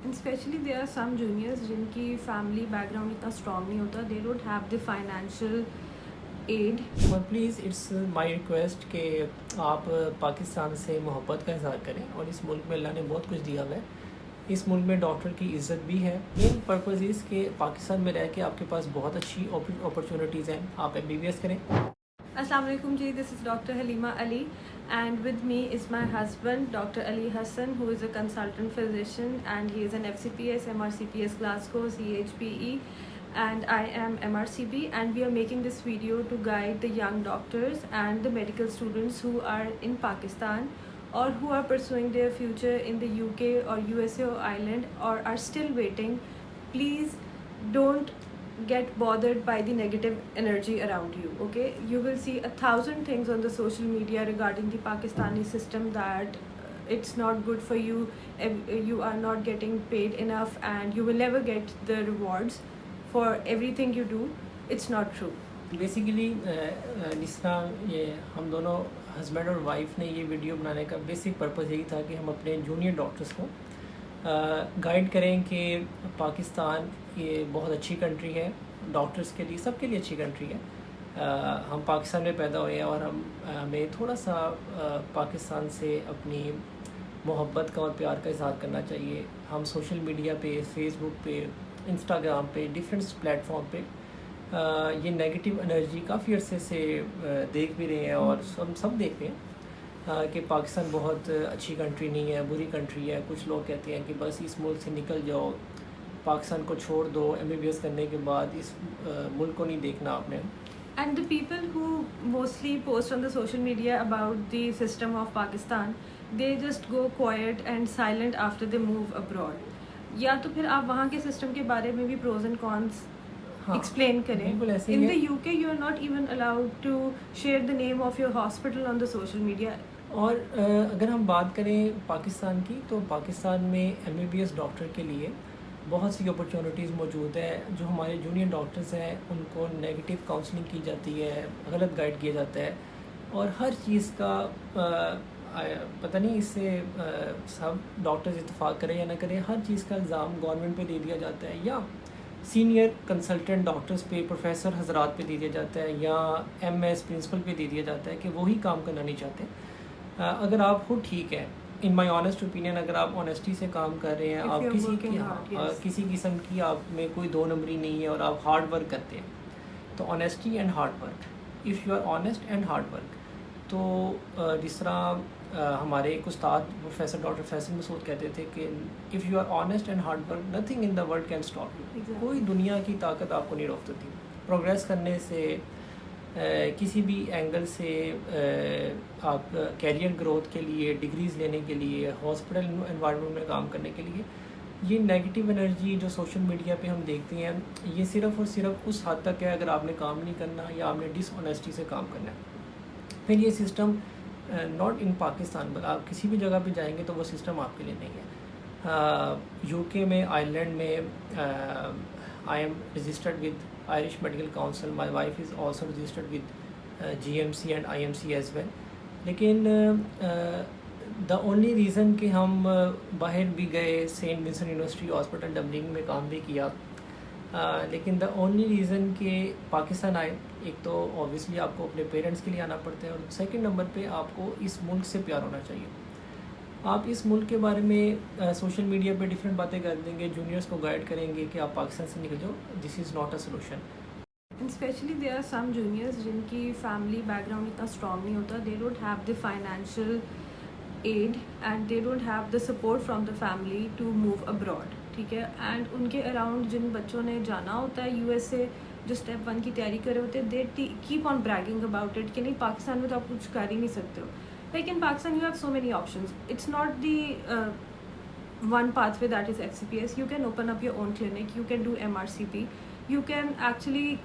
Especially there are some juniors جن کی family بیک گراؤنڈ اتنا اسٹرانگ نہیں ہوتا, they don't have the financial aid. اور پلیز اٹس مائی ریکویسٹ کہ آپ پاکستان سے محبت کا اظہار کریں, اور اس ملک میں اللہ نے بہت کچھ دیا ہوا ہے. اس ملک میں ڈاکٹر کی عزت بھی ہے. مین پرپز اس کہ پاکستان میں رہ کے آپ کے پاس بہت اچھی اپرچونیٹیز ہیں, آپ MBBS کریں. السلام علیکم جی, this is Dr. Halima Ali and with me is my husband Dr. Ali Hassan, who is a consultant physician and he is an FCPS, MRCPS, Glasgow, CHPE, and I am MRCP, and we are making this video to guide the young doctors and the medical students who are in Pakistan or who are pursuing their future in the UK or USA or Ireland or are still waiting. Please don't get bothered by the negative energy around you. Okay, you will see 1,000 things on the social media regarding the Pakistani system that it's not good for you, you are not getting paid enough and you will never get the rewards for everything you do. It's not true. Basically جس طرح یہ ہم دونوں husband اور wife نے یہ video بنانے کا بیسک پرپز یہی تھا کہ ہم اپنے جونیئر ڈاکٹرس کو گائیڈ کریں کہ پاکستان یہ بہت اچھی کنٹری ہے, ڈاکٹرس کے لیے, سب کے لیے اچھی کنٹری ہے. ہم پاکستان میں پیدا ہوئے ہیں اور ہمیں تھوڑا سا پاکستان سے اپنی محبت کا اور پیار کا اظہار کرنا چاہیے. ہم سوشل میڈیا پہ, فیس بک پہ, انسٹاگرام پہ, ڈفرینٹ پلیٹ فارم پہ یہ نیگیٹو انرجی کافی عرصے سے دیکھ بھی رہے ہیں, اور ہم سب دیکھ رہے ہیں کہ پاکستان بہت اچھی کنٹری نہیں ہے, بری کنٹری ہے. کچھ لوگ کہتے ہیں کہ بس اس ملک سے نکل جاؤ, پاکستان کو چھوڑ دو, MBBS کرنے کے بعد اس ملک کو نہیں دیکھنا آپ نے. And the people who mostly post on the social media about the system of Pakistan, they just go quiet and silent after they move abroad. یا تو پھر آپ وہاں کے سسٹم کے بارے میں بھی پروز اینڈ کونس ایکسپلین کریں. ان دا UK you are not even allowed to share the name of your hospital on the social media. اور اگر ہم بات کریں پاکستان کی, تو پاکستان میں MBBS ڈاکٹر کے لیے بہت سی اپرچونیٹیز موجود ہے. جو ہمارے جونیئر ڈاکٹرز ہیں ان کو نیگیٹو کاؤنسلنگ کی جاتی ہے, غلط گائیڈ کیا جاتا ہے, اور ہر چیز کا پتہ نہیں اس سے سب ڈاکٹرز اتفاق کریں یا نہ کریں, ہر چیز کا الزام گورنمنٹ پہ دے دیا جاتا ہے, یا سینئر کنسلٹنٹ ڈاکٹرز پہ, پروفیسر حضرات پہ دے دیا جاتا ہے, یا MS پرنسپل پہ دے دیا جاتا ہے کہ وہی کام کرنا نہیں چاہتے. اگر آپ خود ٹھیک ہیں, ان مائی آنیسٹ اوپینین, اگر آپ آنیسٹی سے کام کر رہے ہیں, آپ کسی قسم کی آپ میں کوئی دو نمبری نہیں ہے, اور آپ ہارڈ ورک کرتے ہیں, تو honesty and hard work, if you are honest and hard work, تو جس طرح ہمارے ایک استاد پروفیسر ڈاکٹر فیصل مسعود کہتے تھے کہ if you are honest and hard work, nothing in the world can stop you. کوئی دنیا کی طاقت آپ کو نہیں روک سکتی پروگریس کرنے سے. کسی بھی اینگل سے آپ کیریئر گروتھ کے لیے, ڈگریز لینے کے لیے, ہاسپٹل انوائرمنٹ میں کام کرنے کے لیے, یہ نیگیٹو انرجی جو سوشل میڈیا پہ ہم دیکھتے ہیں, یہ صرف اور صرف اس حد تک ہے اگر آپ نے کام نہیں کرنا یا آپ نے ڈس آنیسٹی سے کام کرنا ہے. پھر یہ system not in Pakistan, but آپ کسی بھی جگہ پہ جائیں گے تو وہ سسٹم آپ کے لیے نہیں ہے. UK میں, آئرلینڈ میں, I am registered with Irish Medical Council. My wife is also registered with GMC and IMC as well. لیکن the only reason کہ ہم باہر بھی گئے, Saint Vincent University Hospital Dublin میں کام بھی کیا, لیکن the only reason کہ پاکستان آئے, ایک تو obviously آپ کو اپنے پیرنٹس کے لیے آنا پڑتا ہے, اور سیکنڈ نمبر پہ آپ کو اس ملک سے پیار ہونا چاہیے. آپ اس ملک کے بارے میں سوشل میڈیا پہ ڈفرینٹ باتیں کر دیں گے, جونیئرس کو گائیڈ کریں گے کہ آپ پاکستان سے نکل جاؤ, this is not a solution. Especially there are some juniors جن کی فیملی بیک گراؤنڈ اتنا اسٹرانگ نہیں ہوتا, they don't have the financial aid and they don't have the support from the family to move abroad. ٹھیک ہے, اینڈ ان کے اراؤنڈ جن بچوں نے جانا ہوتا ہے USA, جو اسٹیپ 1 کی تیاری کر رہے ہوتے ہیں, they keep on bragging about it کہ نہیں پاکستان میں تو آپ کچھ کر ہی نہیں سکتے ہو. Like in Pakistan, you have so many options. It's not the one pathway that is FCPS. You can open up your own clinic. You can do MRCP. You can actually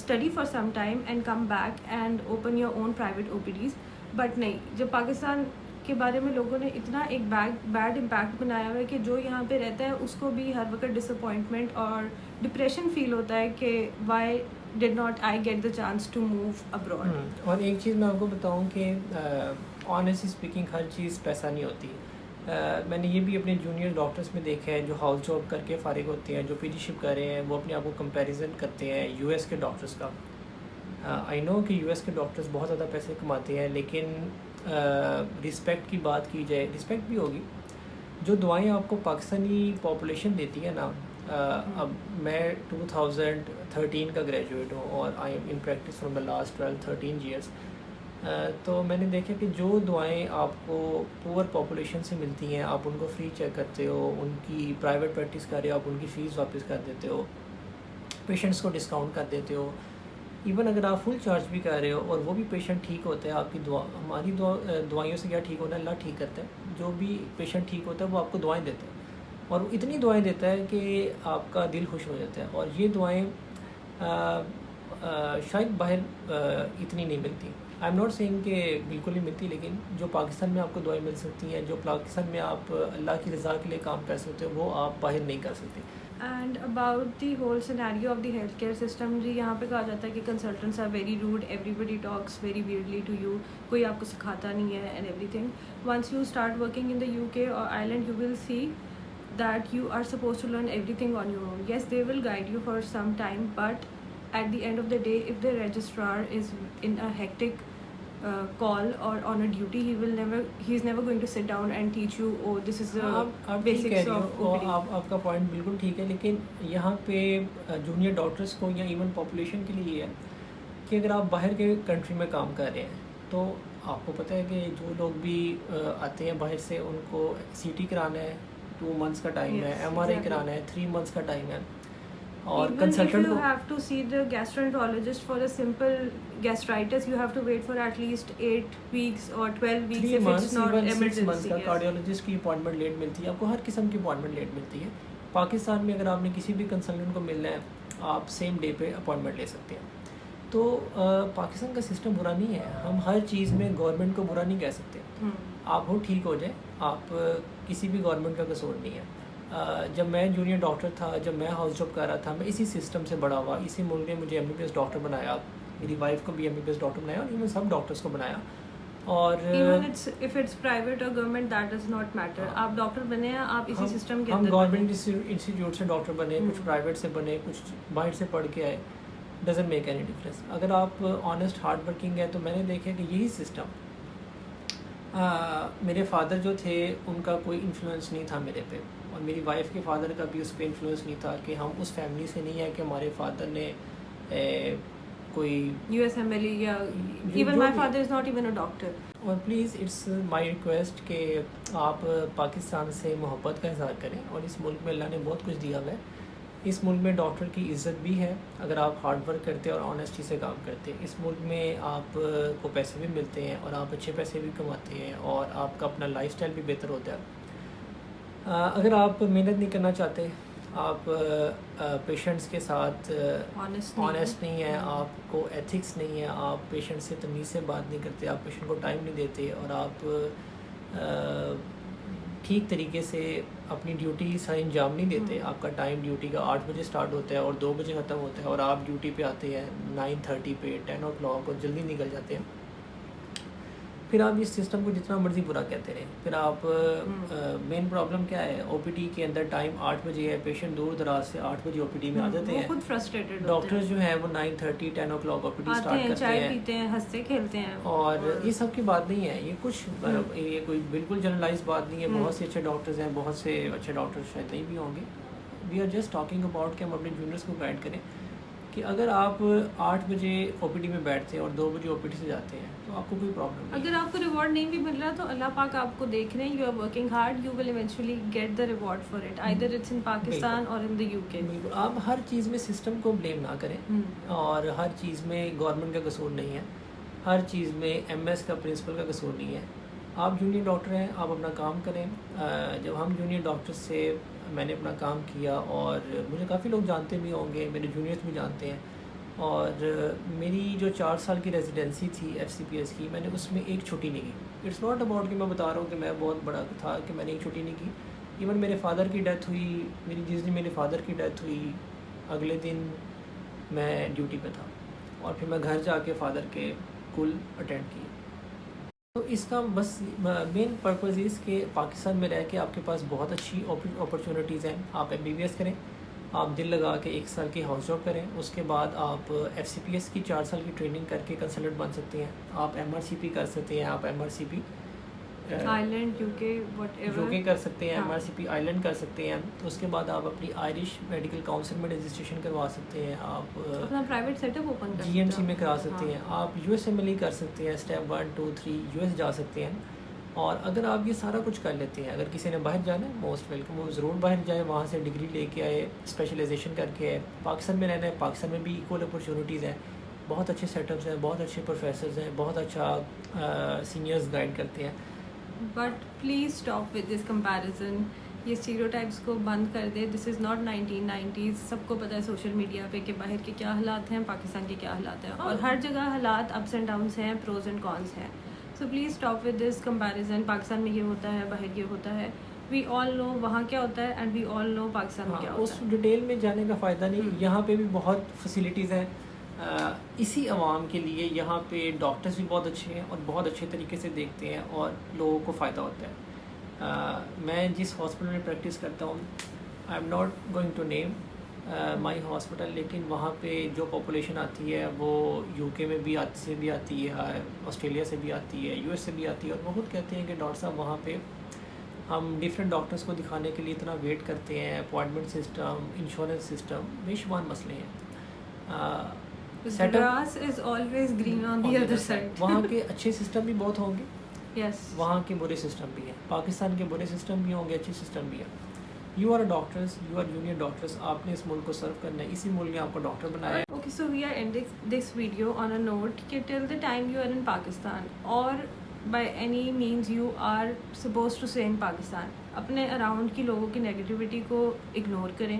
study for some time and come back and open your own private OPDs. But نہیں, جب پاکستان کے بارے میں لوگوں نے اتنا ایک bed impact بنایا ہوا ہے کہ جو یہاں پہ رہتا ہے اس کو بھی ہر وقت ڈس اپوائنٹمنٹ اور ڈپریشن فیل ہوتا ہے کہ why did not I get the chance to move abroad. اور ایک چیز میں آپ کو بتاؤں کہ آنیسٹلی اسپیکنگ ہر چیز پیسہ نہیں ہوتی. میں نے یہ بھی اپنے جونیئر ڈاکٹرس میں دیکھا ہے جو ہاؤس جاب کر کے فارغ ہوتے ہیں, جو پی جی شپ کر رہے ہیں, وہ اپنے آپ کو کمپیریزن کرتے ہیں یو ایس کے ڈاکٹرس کا. آئی نو کہ یو ایس کے ڈاکٹرس بہت زیادہ پیسے کماتے ہیں, لیکن رسپیکٹ کی بات کی جائے, رسپیکٹ بھی ہوگی. جو دعائیں آپ کو پاکستانی پاپولیشن دیتی ہے نا, اب میں 2013 کا گریجویٹ ہوں اور I am in practice from the last 12-13 years. تو میں نے دیکھا کہ جو دعائیں آپ کو پور پاپولیشن سے ملتی ہیں, آپ ان کو فری چیک کرتے ہو, ان کی پرائیویٹ پریکٹس کر رہے ہو, آپ ان کی فیس واپس کر دیتے ہو, پیشنٹس کو ڈسکاؤنٹ کر دیتے ہو, ایون اگر آپ فل چارج بھی کر رہے ہو اور وہ بھی پیشنٹ ٹھیک ہوتا ہے, آپ کی ہماری دعائیوں سے کیا ٹھیک ہونا ہے, اللہ ٹھیک کرتا ہے. جو بھی پیشنٹ ٹھیک ہوتا ہے وہ آپ کو دعائیں دیتا ہے, اور اتنی دعائیں دیتا ہے کہ آپ کا دل خوش ہو جاتا ہے. اور یہ دعائیں شاید باہر اتنی نہیں ملتی. آئی ایم ناٹ سینگ کہ بالکل نہیں ملتی, لیکن جو پاکستان میں آپ کو دعائیں مل سکتی ہیں, جو پاکستان میں آپ اللہ کی رضا کے لیے کام کر سکتے ہو, وہ آپ باہر نہیں کر سکتے. And about the whole scenario of the health care system, جی یہاں پہ کہا جاتا ہے کہ consultants are very rude, everybody talks very weirdly to you, کوئی آپ کو سکھاتا نہیں ہے and everything. Once you start working in the U K or Ireland, you will see that you are supposed to learn everything on your own. Yes, they will guide you for some time, but at the end of the day, if the registrar is in a hectic call or on a duty, he's never going to sit down and teach you, oh, this is the آپ ٹھیک کہہ basics رہی of who, OPD. آپ کا point بالکل ٹھیک ہے, لیکن یہاں پہ جونیئر ڈاکٹرس کو یا ایون پاپولیشن کے لیے یہ ہے کہ اگر آپ باہر کے کنٹری میں کام کر رہے ہیں, تو آپ کو پتہ ہے کہ جو لوگ بھی آتے ہیں باہر سے, ان کو سی ٹی کرانا ہے, 2 months کا ٹائم ہے, ایم آر آئی کرانا ہے, 3 months کا ٹائم ہے, اور Even if کنسلٹنٹ you کو have to see the gastroenterologist for a simple gastritis, you have to wait for at least 8 weeks or 12 weeks 3 if months it's not even 6 months emergency. کا Yes. Cardiologist کی appointment late ملتی ہے, آپ کو ہر قسم کی appointment late ملتی ہے. پاکستان میں اگر آپ نے کسی بھی کنسلٹنٹ کو ملنا ہے, آپ سیم ڈے پہ اپوائنٹمنٹ لے سکتے ہیں. تو پاکستان کا سسٹم برا نہیں ہے, ہم ہر چیز میں گورنمنٹ کو برا نہیں کہہ سکتے. آپ ہو ٹھیک ہو جائے, آپ کسی بھی گورنمنٹ کا قصور نہیں ہے. جب میں جونیئر ڈاکٹر تھا, جب میں ہاؤس جاب کر رہا تھا, میں اسی سسٹم سے بڑا ہوا. اسی ملک نے مجھے MBBS ڈاکٹر بنایا, میری وائف کو بھی MBBS ڈاکٹر بنایا, اور ایون سب ڈاکٹرس کو بنایا. اور Even if it's private or government, that does not matter. آپ ڈاکٹر بنے ہیں, آپ اسی سسٹم کے ہم اندر گورنمنٹ انسٹیٹیوٹ سے ڈاکٹر بنے, کچھ پرائیویٹ سے بنے, کچھ باہر سے پڑھ کے آئے, ڈزنٹ میک اینی ڈفرینس. اگر آپ آنیسٹ ہارڈ ورکنگ ہے, تو میں نے دیکھا کہ یہی سسٹم, میرے فادر جو تھے ان کا کوئی انفلوئنس نہیں تھا میرے پہ, اور میری وائف کے فادر کا بھی اس پہ انفلوئنس نہیں تھا, کہ ہم اس فیملی سے نہیں ہے کہ ہمارے فادر نے کوئی USMLE یا even my father is not even a doctor. اور پلیز اٹس مائی ریکویسٹ کہ آپ پاکستان سے محبت کا اظہار کریں, اور اس ملک میں اللہ نے بہت کچھ دیا ہوا ہے. اس ملک میں ڈاکٹر کی عزت بھی ہے اگر آپ ہارڈ ورک کرتے اور آنیسٹی سے کام کرتے. اس ملک میں آپ کو پیسے بھی ملتے ہیں, اور آپ اچھے پیسے بھی کماتے ہیں, اور آپ کا اپنا لائف اسٹائل بھی بہتر ہوتا ہے. اگر آپ محنت نہیں کرنا چاہتے, آپ پیشنٹس کے ساتھ آنیسٹ نہیں ہیں, آپ کو ایتھکس نہیں ہے, آپ پیشنٹ سے تمیز سے بات نہیں کرتے, آپ پیشنٹ کو ٹائم نہیں دیتے, اور آپ ٹھیک طریقے سے اپنی ڈیوٹی سا انجام نہیں دیتے. آپ کا ٹائم ڈیوٹی کا 8 بجے اسٹارٹ ہوتا ہے اور 2 بجے ختم ہوتا ہے, اور آپ ڈیوٹی پہ آتے ہیں 9:30 پہ, 10 o'clock, اور جلدی نکل جاتے ہیں. پھر آپ اس سسٹم کو جتنا مرضی برا کہتے رہیں. پھر آپ مین پرابلم کیا ہے, OPD کے اندر ٹائم 8 بجے ہے, پیشنٹ دور دراز سے 8 بجے OPD میں آ جاتے ہیں, خود فرسٹریٹڈ ڈاکٹر جو ہیں وہ 9:30 10 o'clock OPD اسٹارٹ کرتے چائے ہیں, پیتے ہیں, ہنستے کھیلتے ہیں. اور یہ سب کی بات نہیں ہے, یہ کچھ یہ کوئی بالکل جنرلائز بات نہیں ہے. بہت سے اچھے ڈاکٹرز ہیں, بہت سے اچھے ڈاکٹر شاید نہیں بھی ہوں گے. We are just talking about کہ ہم اپنے جونیئرس کو گائڈ کریں کہ اگر آپ 8 بجے OPD میں بیٹھتے ہیں اور 2 بجے OPD سے جاتے ہیں, تو آپ کو کوئی پرابلم نہیں. اگر آپ کو ریوارڈ نہیں بھی مل رہا, تو اللہ پاک آپ کو دیکھ رہے ہیں, you are working hard, you will eventually get the reward for it, either it's in Pakistan اور ان دا UK. بالکل, آپ ہر چیز میں سسٹم کو بلیم نہ کریں, اور ہر چیز میں گورنمنٹ کا قصور نہیں ہے, ہر چیز میں MS کا پرنسپل کا قصور نہیں ہے. آپ جونیئر ڈاکٹر ہیں, آپ اپنا کام کریں. جب ہم جونیئر ڈاکٹر سے میں نے اپنا کام کیا, اور مجھے کافی لوگ جانتے بھی ہوں گے, میرے جونیئرس بھی جانتے ہیں, اور میری جو 4 سال کی ریزیڈنسی تھی FCPS کی, میں نے اس میں ایک چھٹی نہیں کی. اٹس ناٹ اباؤٹ کہ میں بتا رہا ہوں کہ میں بہت بڑا تھا کہ میں نے ایک چھٹی نہیں کی. ایون میرے فادر کی ڈیتھ ہوئی, جس دن میرے فادر کی ڈیتھ ہوئی اگلے دن میں ڈیوٹی پہ تھا, اور پھر میں گھر جا کے فادر کے کل اٹینڈ کیے. تو اس کا بس مین پرپز اس کہ پاکستان میں رہ کے آپ کے پاس بہت اچھی اپرچونیٹیز ہیں. آپ MBBS کریں, آپ دل لگا کے 1 سال کی ہاؤس جاب کریں, اس کے بعد آپ FCPS کی 4 سال کی ٹریننگ کر کے کنسلٹنٹ بن سکتے ہیں. آپ MRCP کر سکتے ہیں, آپ MRCP Ireland what ever UK کر سکتے ہیں, ہاں. MRCP آئرلینڈ کر سکتے ہیں. اس کے بعد آپ اپنی آئرش میڈیکل کاؤنسل میں رجسٹریشن کروا سکتے ہیں. آپ اپنا پرائیویٹ سیٹ اپ اوپن کر GMC میں کرا سکتے ہیں. آپ USMLE کر سکتے ہیں, اسٹیپ 1 2 3 US جا سکتے ہیں. اور اگر آپ یہ سارا کچھ کر لیتے ہیں, اگر کسی نے باہر جانا ہے موسٹ ویلکم, وہ ضرور باہر جائے, وہاں سے ڈگری لے کے آئے, اسپیشلائزیشن کر کے آئے. پاکستان میں رہنا ہے, پاکستان میں بھی ایکول اپرچونیٹیز ہیں, بہت اچھے سیٹ اپس ہیں, بہت اچھے پروفیسرز ہیں, بہت اچھا سینئرز گائڈ کرتے ہیں. But please stop with this comparison. یہ اسٹیریوٹائپس کو بند کر دے. دس از ناٹ 1990s. سب کو پتہ ہے سوشل میڈیا پہ کہ باہر کے کیا حالات ہیں, پاکستان کے کیا حالات ہیں, اور ہر جگہ حالات اپس اینڈ ڈاؤنس ہیں, پروز اینڈ کونس ہیں. So please stop with this comparison. Pakistan میں یہ ہوتا ہے, باہر یہ ہوتا ہے. وی آل نو وہاں کیا ہوتا ہے اینڈ وی آل نو پاکستان میں کیا اس ہوتا ہے. ڈیٹیل میں جانے کا فائدہ نہیں. یہاں پہ بھی بہت فیسلٹیز ہیں اسی عوام کے لیے. یہاں پہ ڈاکٹرز بھی بہت اچھے ہیں اور بہت اچھے طریقے سے دیکھتے ہیں اور لوگوں کو فائدہ ہوتا ہے. میں جس ہاسپٹل میں پریکٹس کرتا ہوں, I am not going to name my hospital, لیکن وہاں پہ جو پاپولیشن آتی ہے وہ UK میں بھی آتی ہے, آسٹریلیا سے بھی آتی ہے, US سے بھی آتی ہے, اور وہ خود کہتے ہیں کہ ڈاکٹر صاحب وہاں پہ ہم ڈفرینٹ ڈاکٹرس کو دکھانے کے لیے اتنا ویٹ کرتے ہیں, اپوائنٹمنٹ سسٹم, انشورنس سسٹم, بے شمار مسئلے ہیں. سیٹ Grass is always green on the other side. وہاں کے اچھے سسٹم بھی بہت ہوں گے, Yes. وہاں کے برے سسٹم بھی ہیں. پاکستان کے برے سسٹم بھی ہوں گے, اچھے سسٹم بھی ہیں. You are doctors, you are junior doctors, آپ نے اس ملک کو سرو کرنا ہے, اسی ملک نے آپ کو ڈاکٹر بنایا ہے. Okay, so we are ending this video on a note کہ till the time you are in Pakistan or by any means you are supposed to stay in Pakistan, اپنے اراؤنڈ کی لوگوں کی نیگیٹیوٹی کو ignore کریں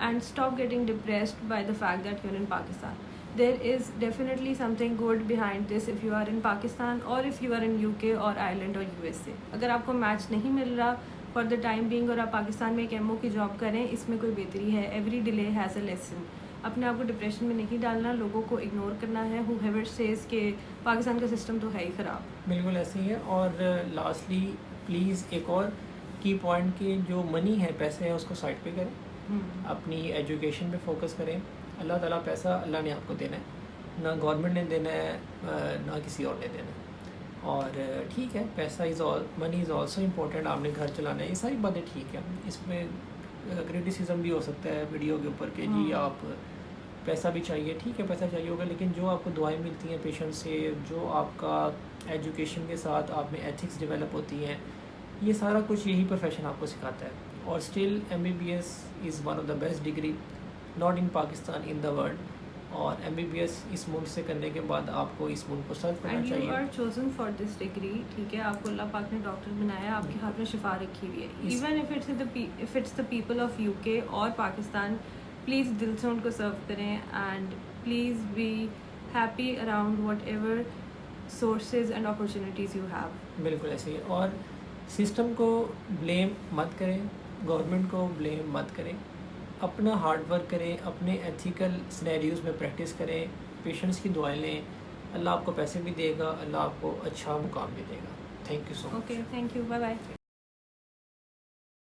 and stop getting depressed by the fact that you're in Pakistan. There is definitely something good behind this if you are in Pakistan or if you are in UK or Ireland or USA. اگر آپ کو match نہیں مل رہا for the time being اور آپ پاکستان میں ایک MO کی جاب کریں, اس میں کوئی بہتری ہے. Every delay has a lesson. اپنے آپ کو ڈپریشن میں نہیں ڈالنا, لوگوں کو اگنور کرنا ہے who ever says کہ پاکستان کا سسٹم تو ہے ہی خراب. بالکل ایسے ہی ہے. اور لاسٹلی پلیز ایک اور کی پوائنٹ کہ جو منی ہے, پیسے ہیں, اس کو سائڈ پہ کریں, اپنی ایجوکیشن پہ فوکس کریں. اللہ تعالیٰ پیسہ اللہ نے آپ کو دینا ہے, نہ گورنمنٹ نے دینا ہے نہ کسی اور نے دینا ہے. اور ٹھیک ہے, پیسہ منی از آلسو امپورٹنٹ, آپ نے گھر چلانا ہے, یہ ساری باتیں ٹھیک ہے. اس میں کرٹیسزم بھی ہو سکتا ہے ویڈیو کے اوپر کہ جی آپ پیسہ بھی چاہیے, ٹھیک ہے پیسہ چاہیے ہوگا, لیکن جو آپ کو دعائیں ملتی ہیں پیشنٹ سے, جو آپ کا ایجوکیشن کے ساتھ آپ میں ایتھکس ڈیولپ ہوتی ہیں, یہ سارا کچھ یہی پروفیشن آپ کو سکھاتا ہے. اور still MBBS is one of the best degree not in Pakistan, in the world. اور MBBS اس ملک سے کرنے کے بعد آپ کو اس ملک کو سرو کرنا چاہیے. And you are chosen for this degree, ٹھیک ہے, آپ کو اللہ پاک نے ڈاکٹر بنایا, آپ کے ہاتھ میں شفا رکھی ہوئی ہے. Even if it's the people of UK اور پاکستان, پلیز دل سے ان کو سرو کریں and please be happy around whatever sources and opportunities you have. بالکل ایسے ہی. اور سسٹم کو بلیم مت کریں, گورنمنٹ کو بلیم مت کریں, اپنا ہارڈ ورک کریں, اپنے ایتھیکل سینیریوز میں پریکٹس کریں, پیشنٹس کی دعائیں لیں, اللہ آپ کو پیسے بھی دے گا, اللہ آپ کو اچھا مقام بھی دے گا. Thank you so much. Okay, thank you, bye bye.